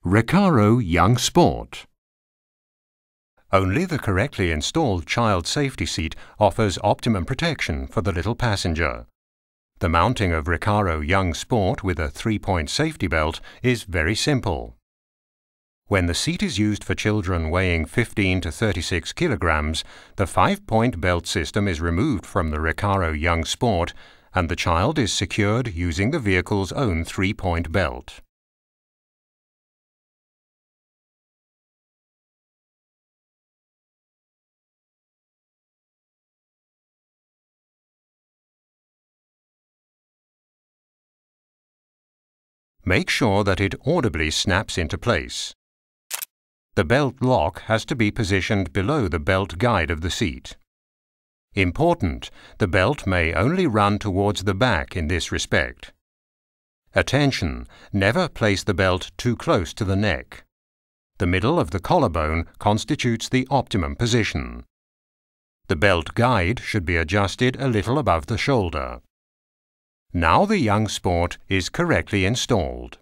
RECARO Young Sport. Only the correctly installed child safety seat offers optimum protection for the little passenger. The mounting of RECARO Young Sport with a 3-point safety belt is very simple. When the seat is used for children weighing 15 to 36 kilograms, the 5-point belt system is removed from the RECARO Young Sport and the child is secured using the vehicle's own 3-point belt. Make sure that it audibly snaps into place. The belt lock has to be positioned below the belt guide of the seat. Important, the belt may only run towards the back in this respect. Attention, never place the belt too close to the neck. The middle of the collarbone constitutes the optimum position. The belt guide should be adjusted a little above the shoulder. Now the Young Sport is correctly installed.